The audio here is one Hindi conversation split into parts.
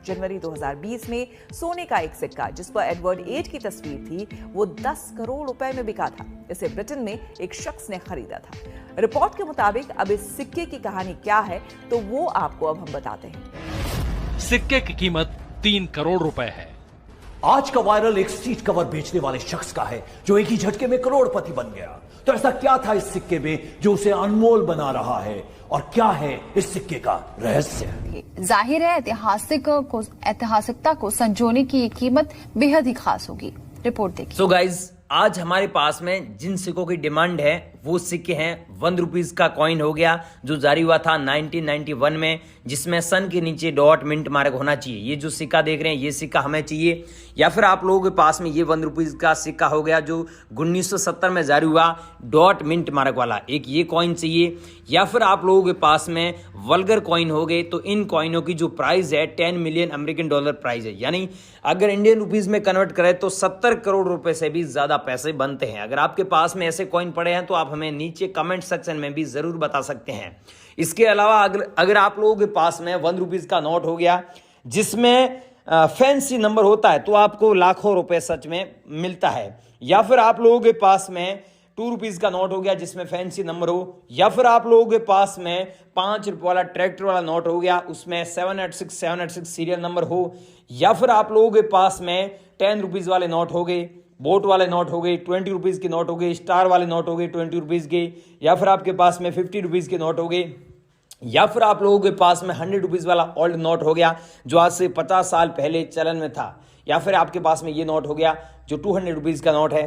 जनवरी 2020 में सोने का एक सिक्का जिस पर एडवर्ड 8 की तस्वीर थी वो 10 करोड़ रुपए में बिका था। इसे ब्रिटेन में एक शख्स ने खरीदा था। रिपोर्ट के मुताबिक अब इस सिक्के की कहानी क्या है तो वो आपको अब हम बताते हैं। सिक्के की कीमत 3 करोड़ रुपए है। आज का वायरल एक सीट कवर बेचने वाले शख्स का है जो एक ही झटके में करोड़पति बन गया। तो ऐसा क्या था इस सिक्के में जो उसे अनमोल बना रहा है और क्या है इस सिक्के का रहस्य? जाहिर है ऐतिहासिकता को संजोने की ये कीमत बेहद ही खास होगी। रिपोर्ट देखिए। सो गाइज, आज हमारे पास में जिन सिक्कों की डिमांड है वो सिक्के हैं 1 रुपीज का कॉइन हो गया जो जारी हुआ था 1991 में, जिसमें सन के नीचे डॉट मिंट मार्क होना चाहिए। ये जो सिक्का देख रहे हैं ये सिक्का हमें चाहिए। या फिर आप लोगों के पास में ये 1 रुपीज का सिक्का हो गया जो 1970 में जारी हुआ डॉट मिंट मार्क वाला, एक ये कॉइन चाहिए। या फिर आप लोगों के पास में वल्गर कॉइन हो गए। तो इन कॉइनों की जो प्राइस है 10 मिलियन अमेरिकन डॉलर प्राइस है, यानी अगर इंडियन रुपीज में कन्वर्ट करें तो 70 करोड़ रुपए से भी ज्यादा पैसे बनते हैं। अगर आपके पास में ऐसे कॉइन पड़े हैं तो आप हमें नीचे कमेंट सेक्शन में भी जरूर बता सकते हैं। इसके अलावा अगर आप लोगों के पास में 1 रुपीज का नोट हो गया जिसमें फैंसी नंबर होता है तो आपको लाखों रुपए सच में मिलता है। या फिर आप लोगों के पास में 2 रुपीज का नोट हो गया जिसमें फैंसी नंबर हो। या फिर आप लोगों के पास में 5 रुपए वाला ट्रैक्टर वाला नोट हो गया उसमें 786 सीरियल नंबर हो। या फिर आप लोगों के पास में 10 रुपीज वाले नोट हो गए, बोट वाले नोट हो गए, 20 रुपीज के नोट हो गए, स्टार वाले नोट हो गए 20 रुपीज के। या फिर आपके पास में 50 रुपीज के नोट हो गए। या फिर आप लोगों के पास में 100 रुपीज वाला ओल्ड नोट हो गया जो आज से 50 साल पहले चलन में था। या फिर आपके पास में ये नोट हो गया जो 200 रुपीज का नोट है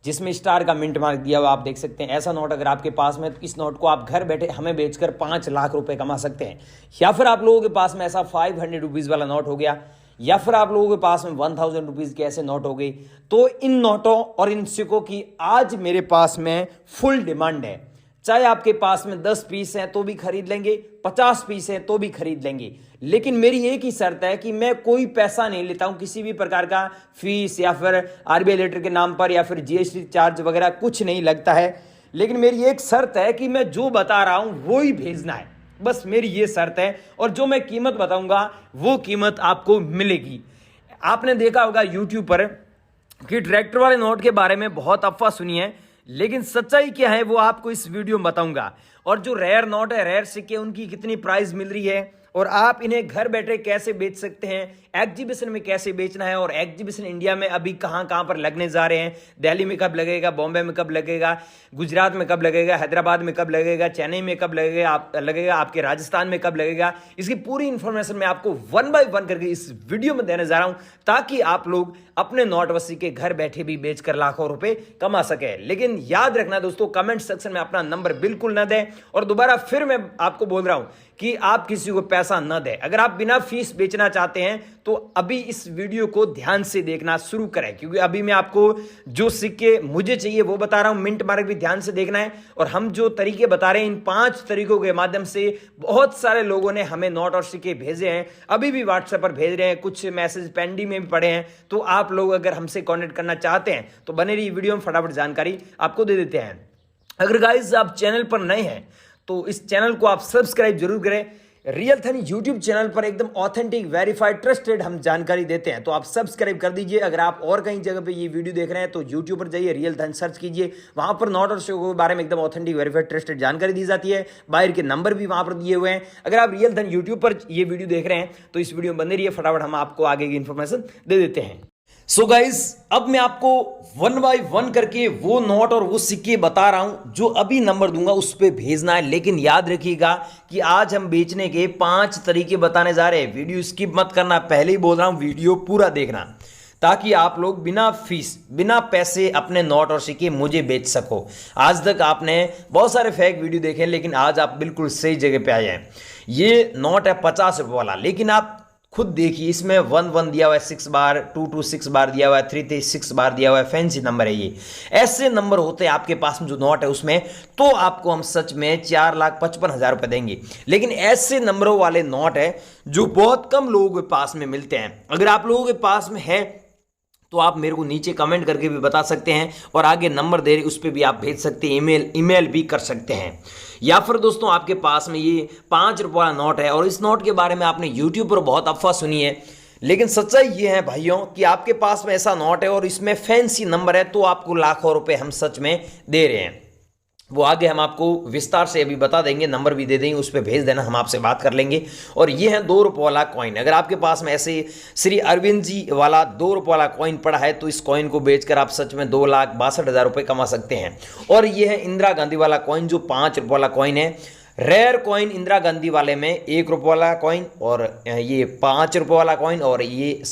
जिसमें स्टार का मिंट मार्क दिया हुआ आप देख सकते हैं। ऐसा नोट अगर आपके पास में तो इस नोट को आप घर बैठे हमें बेचकर 5 लाख रुपए कमा सकते हैं। या फिर आप लोगों के पास में ऐसा 500 रुपीज वाला नोट हो गया। या फिर आप लोगों के पास में 1000 रुपीज के ऐसे नोट हो गए। तो इन नोटों और इन सिक्कों की आज मेरे पास में फुल डिमांड है। चाहे आपके पास में 10 पीस हैं तो भी खरीद लेंगे, 50 पीस हैं तो भी खरीद लेंगे। लेकिन मेरी एक ही शर्त है कि मैं कोई पैसा नहीं लेता हूं, किसी भी प्रकार का फीस या फिर आरबीआई लेटर के नाम पर या फिर जीएसटी चार्ज वगैरह कुछ नहीं लगता है। लेकिन मेरी एक शर्त है कि मैं जो बता रहा हूं वो ही भेजना है, बस मेरी ये शर्त है। और जो मैं कीमत बताऊंगा वो कीमत आपको मिलेगी। आपने देखा होगा यूट्यूब पर कि ट्रैक्टर वाले नोट के बारे में बहुत अफवाह सुनी है, लेकिन सच्चाई क्या है वो आपको इस वीडियो में बताऊंगा। और जो रेयर नोट है, रेयर सिक्के, उनकी कितनी प्राइस मिल रही है और आप इन्हें घर बैठे कैसे बेच सकते हैं, एग्जीबिशन में कैसे बेचना है, और एग्जीबिशन इंडिया में अभी कहां कहां पर लगने जा रहे हैं, दिल्ली में कब लगेगा, बॉम्बे में कब लगेगा, गुजरात में कब लगेगा, हैदराबाद में कब लगेगा, चेन्नई में कब लगेगा, आपके राजस्थान में कब लगेगा, इसकी पूरी इंफॉर्मेशन मैं आपको 1 बाय 1 करके इस वीडियो में देने जा रहा हूं ताकि आप लोग अपने नोट व सिक्के घर बैठे भी बेचकर लाखों रुपए कमा सके। लेकिन याद रखना दोस्तों, कमेंट सेक्शन में अपना नंबर बिल्कुल ना दें। और दोबारा फिर मैं आपको बोल रहा हूं कि आप किसी को पैसा न दें। अगर आप बिना फीस बेचना चाहते हैं तो अभी इस वीडियो को ध्यान से देखना शुरू करें, क्योंकि अभी मैं आपको जो सिक्के मुझे चाहिए वो बता रहा हूं। मिंट मार्क भी ध्यान से देखना है। और हम जो तरीके बता रहे हैं इन 5 तरीकों के माध्यम से बहुत सारे लोगों ने हमें नोट और सिक्के भेजे हैं, अभी भी व्हाट्सएप पर भेज रहे हैं, कुछ मैसेज पेंडिंग में भी पड़े हैं। तो आप लोग अगर हमसे कॉन्टेक्ट करना चाहते हैं तो बने रहिए वीडियो में, फटाफट जानकारी आपको दे देते हैं। अगर गाइस आप चैनल पर नए हैं तो इस चैनल को आप सब्सक्राइब जरूर करें। रियल धन यूट्यूब चैनल पर एकदम ऑथेंटिक, वेरीफाइड, ट्रस्टेड हम जानकारी देते हैं, तो आप सब्सक्राइब कर दीजिए। अगर आप और कहीं जगह पे ये वीडियो देख रहे हैं तो यूट्यूब पर जाइए, रियल धन सर्च कीजिए, वहां पर नोट और सिक्कों के बारे में एकदम ऑथेंटिक, वेरीफाइड, ट्रस्टेड जानकारी दी जाती है। बाहर के नंबर भी वहां पर दिए हुए हैं। अगर आप रियल धन यूट्यूब पर ये वीडियो देख रहे हैं तो इस वीडियो में बने रहिए, फटाफट हम आपको आगे की इंफॉर्मेशन दे देते हैं। सो गाइज, अब मैं आपको 1 बाय 1 करके वो नोट और वो सिक्के बता रहा हूं जो अभी नंबर दूंगा उस पे भेजना है। लेकिन याद रखिएगा कि आज हम बेचने के 5 तरीके बताने जा रहे हैं। वीडियो स्किप मत करना, पहले ही बोल रहा हूं, वीडियो पूरा देखना ताकि आप लोग बिना फीस, बिना पैसे अपने नोट और सिक्के मुझे बेच सको। आज तक आपने बहुत सारे फेक वीडियो देखे, लेकिन आज आप बिल्कुल सही जगह पे आए हैं। ये नोट है 50 रुपए वाला, लेकिन आप खुद देखिए इसमें 1 दिया हुआ है 6 बार, 2 6 बार दिया हुआ है, 3 6 बार दिया हुआ है, फैंसी नंबर है ये। ऐसे नंबर होते हैं आपके पास में जो नोट है उसमें, तो आपको हम सच में 4,55,000 रुपए देंगे। लेकिन ऐसे नंबरों वाले नोट है जो बहुत कम लोगों के पास में मिलते हैं। अगर आप लोगों के पास में है तो आप मेरे को नीचे कमेंट करके भी बता सकते हैं, और आगे नंबर दे रहे उस पर भी आप भेज सकते हैं, ईमेल भी कर सकते हैं। या फिर दोस्तों आपके पास में ये 5 रुपये वाला नोट है, और इस नोट के बारे में आपने यूट्यूब पर बहुत अफवाह सुनी है, लेकिन सच्चाई ये है भाइयों कि आपके पास में ऐसा नोट है और इसमें फैंसी नंबर है, तो आपको लाखों रुपए हम सच में दे रहे हैं। वो आगे हम आपको विस्तार से अभी बता देंगे, नंबर भी दे देंगे, उस पर भेज देना, हम आपसे बात कर लेंगे। और ये है 2 रुपये वाला कॉइन। अगर आपके पास में ऐसे श्री अरविंद जी वाला 2 रुपये वाला कॉइन पड़ा है, तो इस कॉइन को बेचकर आप सच में 2,62,000 रुपये कमा सकते हैं। और ये है इंदिरा गांधी वाला कॉइन, जो 5 रुपये वाला कॉइन है। रेयर कॉइन इंदिरा गांधी वाले में 1 रुपये वाला कॉइन, और ये 5 रुपये वाला कॉइन, और ये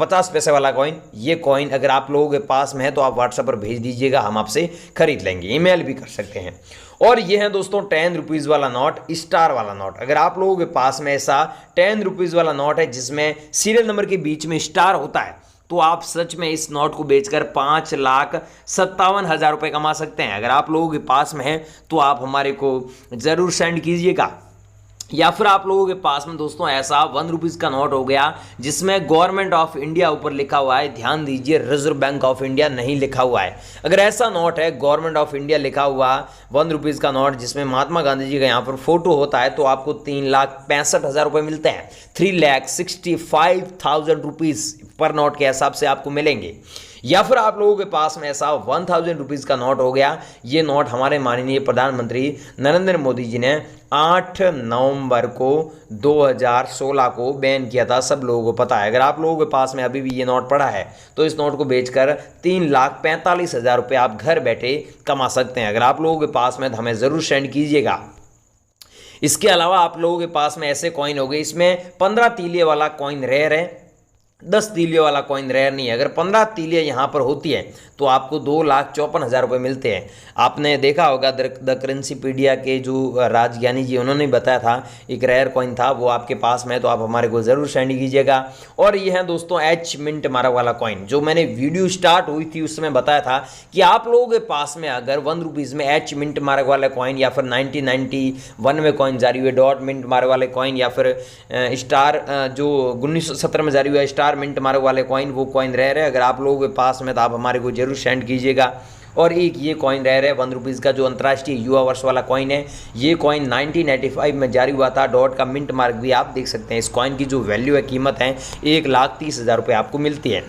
50 पैसे वाला कॉइन। ये कॉइन अगर आप लोगों के पास में है तो आप व्हाट्सएप पर भेज दीजिएगा, हम आपसे खरीद लेंगे, ईमेल भी कर सकते हैं। और ये है दोस्तों 10 रुपीज़ वाला नोट, स्टार वाला नोट। अगर आप लोगों के पास में ऐसा 10 रुपीज़ वाला नोट है जिसमें सीरियल नंबर के बीच में स्टार होता है, तो आप सच में इस नोट को बेचकर 5,57,000 रुपये कमा सकते हैं। अगर आप लोगों के पास में है तो आप हमारे को ज़रूर सेंड कीजिएगा। या फिर आप लोगों के पास में दोस्तों ऐसा 1 रुपीज़ का नोट हो गया जिसमें गवर्नमेंट ऑफ इंडिया ऊपर लिखा हुआ है, ध्यान दीजिए रिजर्व बैंक ऑफ इंडिया नहीं लिखा हुआ है। अगर ऐसा नोट है गवर्नमेंट ऑफ इंडिया लिखा हुआ 1 रुपीज़ का नोट जिसमें महात्मा गांधी जी का यहाँ पर फोटो होता है, तो आपको 3,65,000 रुपये मिलते हैं। 3,65,000 रुपीज़ पर नोट के हिसाब से आपको मिलेंगे। या फिर आप लोगों के पास में ऐसा 1000 रुपीज़ का नोट हो गया। ये नोट हमारे माननीय प्रधानमंत्री नरेंद्र मोदी जी ने 8 नवंबर को 2016 को बैन किया था, सब लोगों को पता है। अगर आप लोगों के पास में अभी भी ये नोट पड़ा है तो इस नोट को बेचकर 3,45,000 रुपये आप घर बैठे कमा सकते हैं। अगर आप लोगों के पास में तो हमें ज़रूर सेंड कीजिएगा। इसके अलावा आप लोगों के पास में ऐसे कॉइन हो गए, इसमें 15 तीलिए वाला कॉइन रेयर है, 10 तीलिए वाला कॉइन रेयर नहीं है। अगर 15 तीलिए यहाँ पर होती है तो आपको 2,54,000 रुपये मिलते हैं। आपने देखा होगा द करेंसीपीडिया के जो राजज्ञानी जी उन्होंने बताया था एक रेयर कॉइन था, वो आपके पास में है तो आप हमारे को ज़रूर सेंड कीजिएगा। और ये है दोस्तों एच मिंट मार्क वाला कॉइन, जो मैंने वीडियो स्टार्ट हुई थी उसमें बताया था कि आप लोगों के पास में अगर 1 रुपीज़ में एच मिंट मार्क वाला कॉइन, या फिर 1991 में कॉइन जारी हुए डॉट मिंट मार्क वाले कॉइन, या फिर स्टार जो 1917 में जारी हुआ स्टार मिंट मार्क वाले कॉइन, वो कॉइन रेयर है। अगर आप लोगों के पास में तो आप हमारे को जरूर सेंड कीजिएगा। और एक ये कॉइन रेयर है 1 रुपीज़ का, जो अंतर्राष्ट्रीय युवा वर्ष वाला कॉइन है। ये कॉइन 1985 में जारी हुआ था, डॉट का मिंट मार्क भी आप देख सकते हैं। इस कॉइन की जो वैल्यू है, कीमत है 1,30,000 रुपये आपको मिलती है।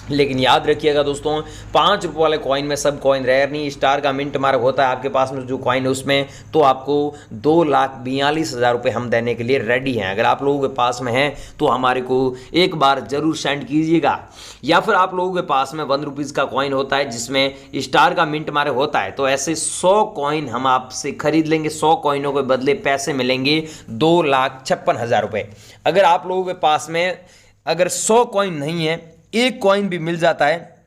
लेकिन याद रखिएगा दोस्तों 5 रुपये वाले कॉइन में सब कॉइन रेयर नहीं, स्टार का मिंट मार्क होता है आपके पास में जो कॉइन है उसमें, तो आपको 2,42,000 रुपये हम देने के लिए रेडी हैं। अगर आप लोगों के पास में है तो हमारे को एक बार जरूर सेंड कीजिएगा। या फिर आप लोगों के पास में 1 रुपीज़ का कॉइन होता है जिसमें स्टार का मिंट मार्क होता है, तो ऐसे 100 कॉइन हम आपसे खरीद लेंगे। 100 कॉइनों के बदले पैसे मिलेंगे 2,56,000 रुपये। अगर आप लोगों के पास में अगर 100 कॉइन नहीं है, एक कॉइन भी मिल जाता है,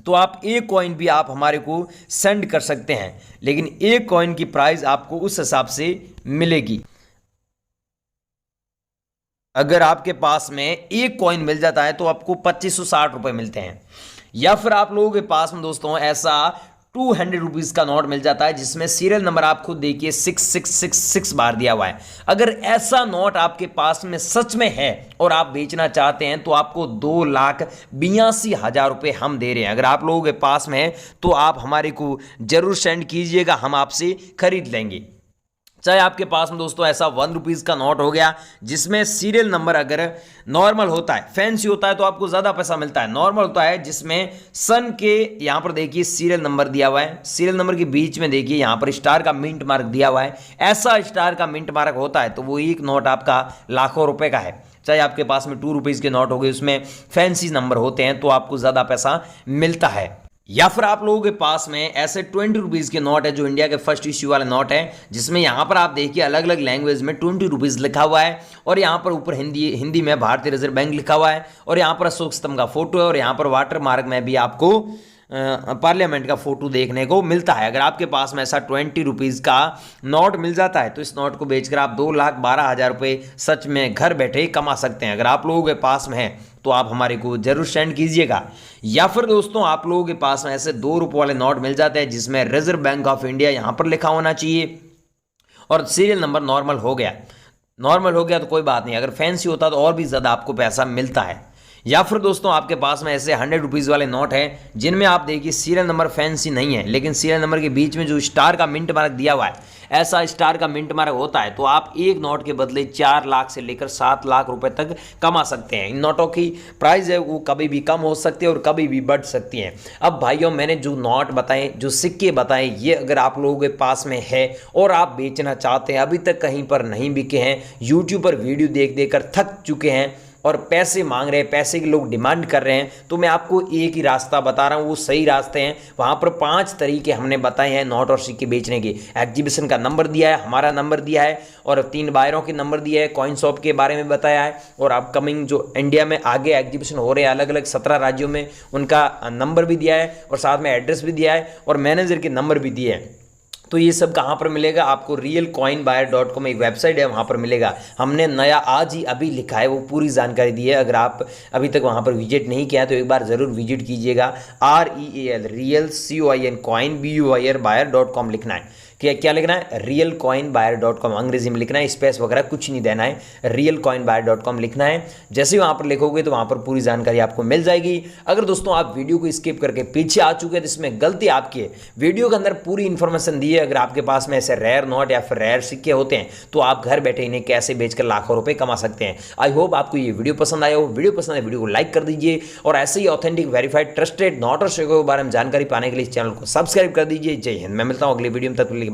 तो आप एक कॉइन भी आप हमारे को सेंड कर सकते हैं, लेकिन एक कॉइन की प्राइस आपको उस हिसाब से मिलेगी। अगर आपके पास में एक कॉइन मिल जाता है तो आपको 2560 रुपये मिलते हैं। या फिर आप लोगों के पास में दोस्तों ऐसा 200 रुपीज़ का नोट मिल जाता है जिसमें सीरियल नंबर आप खुद देखिए 6666 बार दिया हुआ है। अगर ऐसा नोट आपके पास में सच में है और आप बेचना चाहते हैं तो आपको 2,82,000 रुपये हम दे रहे हैं। अगर आप लोगों के पास में है तो आप हमारे को जरूर सेंड कीजिएगा, हम आपसे खरीद लेंगे। चाहे आपके पास में दोस्तों ऐसा 1 रुपीज़ का नोट हो गया जिसमें सीरियल नंबर अगर नॉर्मल होता है, फैंसी होता है तो आपको ज़्यादा पैसा मिलता है। नॉर्मल होता है जिसमें सन के यहाँ पर देखिए सीरियल नंबर दिया हुआ है, सीरियल नंबर के बीच में देखिए यहाँ पर स्टार का मिंट मार्क दिया हुआ है। ऐसा स्टार का मिंट मार्क होता है तो वो एक नोट आपका लाखों रुपए का है। चाहे आपके पास में 2 रुपीज़ के नोट हो गए, उसमें फैंसी नंबर होते हैं तो आपको ज़्यादा पैसा मिलता है। या फिर आप लोगों के पास में ऐसे 20 रुपीज़ के नोट है जो इंडिया के फर्स्ट इश्यू वाले नोट है, जिसमें यहाँ पर आप देखिए अलग अलग लैंग्वेज में 20 रुपीज़ लिखा हुआ है, और यहाँ पर ऊपर हिंदी में भारतीय रिजर्व बैंक लिखा हुआ है, और यहाँ पर अशोक स्तंभ का फोटो है, और यहाँ पर वाटर मार्क में भी आपको पार्लियामेंट का फोटो देखने को मिलता है। अगर आपके पास में ऐसा 20 रुपीज़ का नोट मिल जाता है तो इस नोट को बेचकर आप 2,12,000 रुपये सच में घर बैठे कमा सकते हैं। अगर आप लोगों के पास में है तो आप हमारे को जरूर सेंड कीजिएगा। या फिर दोस्तों आप लोगों के पास में ऐसे 2 रुपये वाले नोट मिल जाते हैं जिसमें रिजर्व बैंक ऑफ इंडिया यहाँ पर लिखा होना चाहिए, और सीरियल नंबर नॉर्मल हो गया तो कोई बात नहीं, अगर फैंसी होता तो और भी ज़्यादा आपको पैसा मिलता है। या फिर दोस्तों आपके पास में ऐसे 100 रुपीज़ वाले नोट हैं जिनमें आप देखिए सीरियल नंबर फैंसी नहीं है, लेकिन सीरियल नंबर के बीच में जो स्टार का मिंट मार्क दिया हुआ है, ऐसा स्टार का मिंट मार्क होता है, तो आप एक नोट के बदले 4 लाख से लेकर 7 लाख रुपए तक कमा सकते हैं। इन नोटों की प्राइस है वो कभी भी कम हो सकती है और कभी भी बढ़ सकती है। अब भाइयों, मैंने जो नोट बताए, जो सिक्के बताए, ये अगर आप लोगों के पास में है और आप बेचना चाहते हैं, अभी तक कहीं पर नहीं बिके हैं, यूट्यूब पर वीडियो देख देकर थक चुके हैं और पैसे मांग रहे हैं, पैसे के लोग डिमांड कर रहे हैं, तो मैं आपको एक ही रास्ता बता रहा हूँ, वो सही रास्ते हैं। वहाँ पर 5 तरीके हमने बताए हैं नोट और सिक्के बेचने के। एग्जीबिशन का नंबर दिया है, हमारा नंबर दिया है और 3 बायरों के नंबर दिया है, कॉइन शॉप के बारे में बताया है और अपकमिंग जो इंडिया में आगे एग्जीबिशन हो रहे हैं अलग अलग 17 राज्यों में, उनका नंबर भी दिया है और साथ में एड्रेस भी दिया है और मैनेजर के नंबर भी दिए हैं। तो ये सब कहाँ पर मिलेगा आपको? realcoinbuyer.com एक वेबसाइट है, वहाँ पर मिलेगा। हमने नया आज ही अभी लिखा है, वो पूरी जानकारी दी है। अगर आप अभी तक वहाँ पर विजिट नहीं किया तो एक बार ज़रूर विजिट कीजिएगा। REAL COIN buyer.com लिखना है। क्या लिखना है? realcoinbuyer.com अंग्रेजी में लिखना है, स्पेस वगैरह कुछ नहीं देना है, realcoinbuyer.com लिखना है। जैसे ही वहाँ पर लिखोगे तो वहाँ पर पूरी जानकारी आपको मिल जाएगी। अगर दोस्तों आप वीडियो को स्किप करके पीछे आ चुके हैं तो इसमें गलती आपकी है। वीडियो के अंदर पूरी इन्फॉर्मेशन दी है। अगर आपके पास में ऐसे रेयर नोट या फिर रेयर सिक्के होते हैं तो आप घर बैठे इन्हें कैसे बेचकर लाखों रुपए कमा सकते हैं। आई होप आपको ये वीडियो पसंद आया हो। वीडियो पसंद है वीडियो को लाइक कर दीजिए और ऐसे ही ऑथेंटिक वेरीफाइड ट्रस्टेड नोट और सिक्कों के बारे में जानकारी पाने के लिए इस चैनल को सब्सक्राइब कर दीजिए। जय हिंद। मैं मिलता हूँ अगली वीडियो में, तब तक के लिए